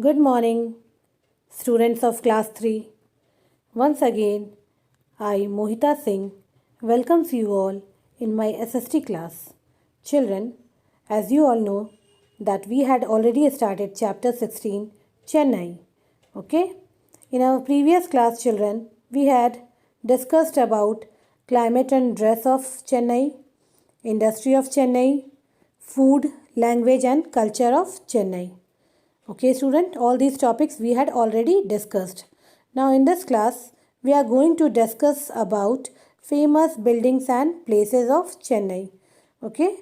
Good morning, students of class 3. Once again, I, Mohita Singh, welcomes you all in my SST class. Children, as you all know, that we had already started chapter 16, Chennai. Okay? In our previous class, children, we had discussed about climate and dress of Chennai, industry of Chennai, food, language and culture of Chennai. Okay, student, all these topics we had already discussed. Now, in this class, we are going to discuss about famous buildings and places of Chennai. Okay,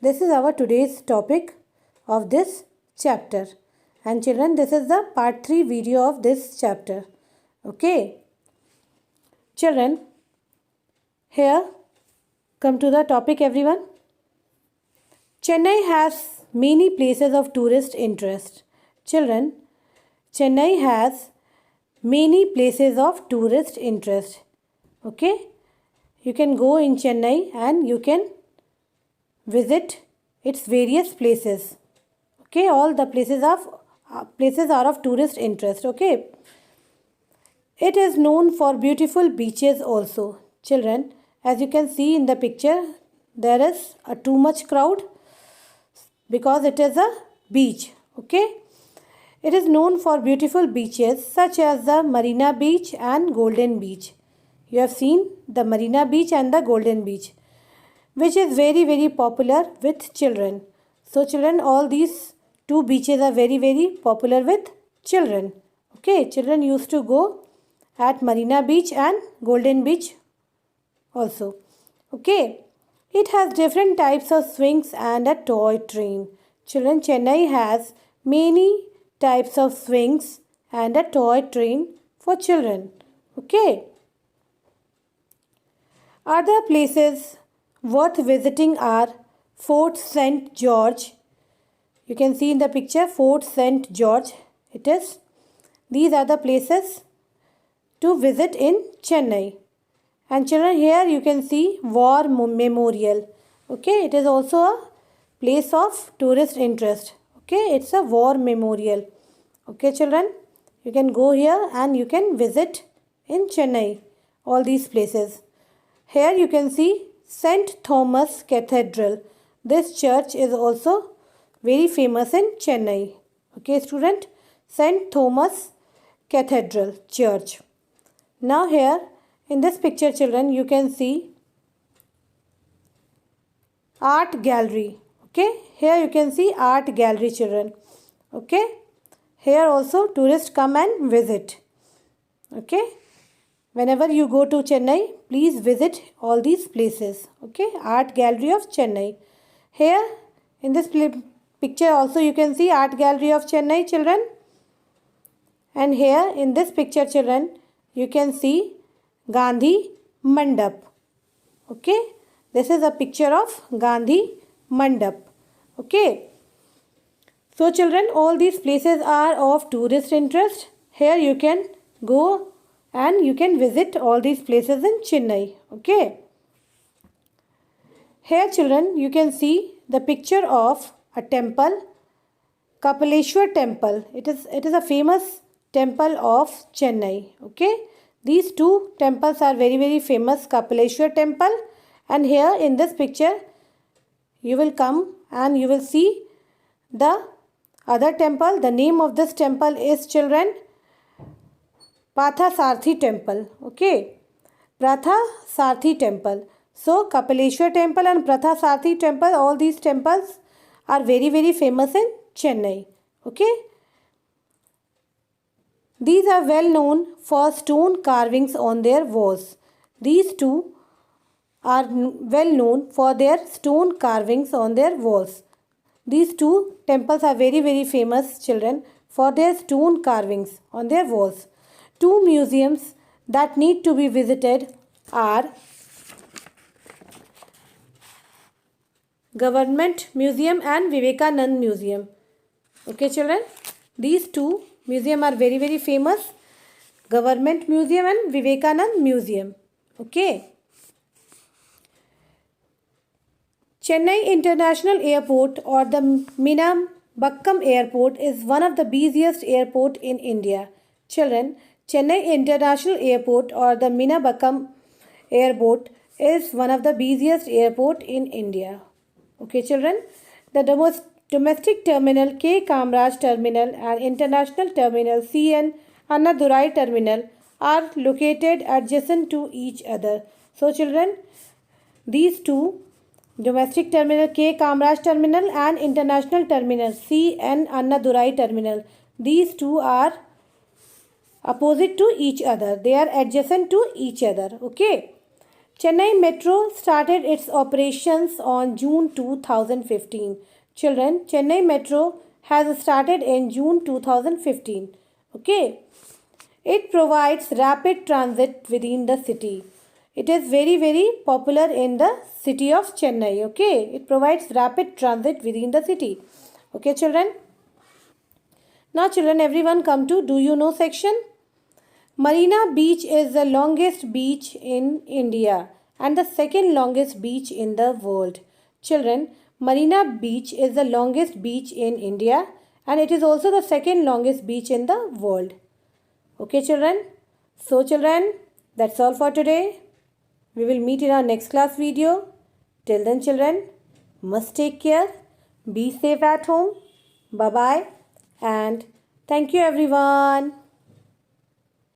this is our today's topic of this chapter. And children, this is the part 3 video of this chapter. Okay, children, here come to the topic, everyone. Chennai has many places of tourist interest. Children, Chennai has many places of tourist interest. Okay, you can go in Chennai and you can visit its various places. Okay, all the places are of tourist interest. Okay, it is known for beautiful beaches also. Children, as you can see in the picture, there is a too much crowd because it is a beach. Okay, it is known for beautiful beaches such as the Marina Beach and Golden Beach. You have seen the Marina Beach and the Golden Beach, which is very popular with children. So children, all these two beaches are very popular with children. Okay, children used to go at Marina Beach and Golden Beach also. Okay, it has different types of swings and a toy train. Children, Chennai has many types of swings and a toy train for children. Okay. Other places worth visiting are Fort St. George. You can see in the picture Fort St. George. These are the places to visit in Chennai. And children, here you can see War Memorial. Okay, it is also a place of tourist interest. Okay, it's a war memorial. Okay, children, you can go here and you can visit in Chennai all these places. Here you can see St. Thomas Cathedral. This church is also very famous in Chennai. Okay, student, St. Thomas Cathedral Church. Now here in this picture, children, you can see art gallery. Okay, here you can see art gallery, children. Okay, here also tourists come and visit. Okay, whenever you go to Chennai, please visit all these places. Okay, art gallery of Chennai. Here in this picture also you can see art gallery of Chennai, children. And here in this picture, children, you can see Gandhi Mandap. Okay, this is a picture of Gandhi Mandap. Okay, so children, all these places are of tourist interest. Here you can go and you can visit all these places in Chennai. Okay, here children, you can see the picture of a temple, Kapaleshwar temple. It is a famous temple of Chennai. Okay, these two temples are very famous, Kapaleshwar temple, and here in this picture you will come and you will see the other temple. The name of this temple is, children, Pathasarthi temple. Okay, Pathasarthi temple. So Kapaleshwar temple and Pathasarthi temple, all these temples are very famous in Chennai. Okay, these are well known for stone carvings on their walls. These two are well known for their stone carvings on their walls. These two temples are very famous, children, for their stone carvings on their walls. Two museums that need to be visited are Government Museum and Vivekanand Museum. Okay, children, these two museums are very famous, Government Museum and Vivekanand Museum. Okay. Chennai International Airport or the Bakkam Airport is one of the busiest airport in India. Children, Chennai International Airport or the Mina Bakkam Airport is one of the busiest airport in India. Okay, children. The domestic terminal K. Kamraj Terminal and international terminal CN Annadurai Terminal are located adjacent to each other. So, children, these two, domestic terminal K. Kamraj Terminal and international terminal CN Annadurai Terminal, these two are opposite to each other. They are adjacent to each other. Okay. Chennai Metro started its operations on June 2015. Children, Chennai Metro has started in June 2015. Okay. It provides rapid transit within the city. It is very popular in the city of Chennai. Okay. It provides rapid transit within the city. Okay, children. Now, children, everyone come to Do You Know section. Marina Beach is the longest beach in India and the second longest beach in the world. Children, Marina Beach is the longest beach in India and it is also the second longest beach in the world. Okay, children? So, children, that's all for today. We will meet in our next class video. Till then, children, must take care. Be safe at home. Bye-bye and thank you, everyone.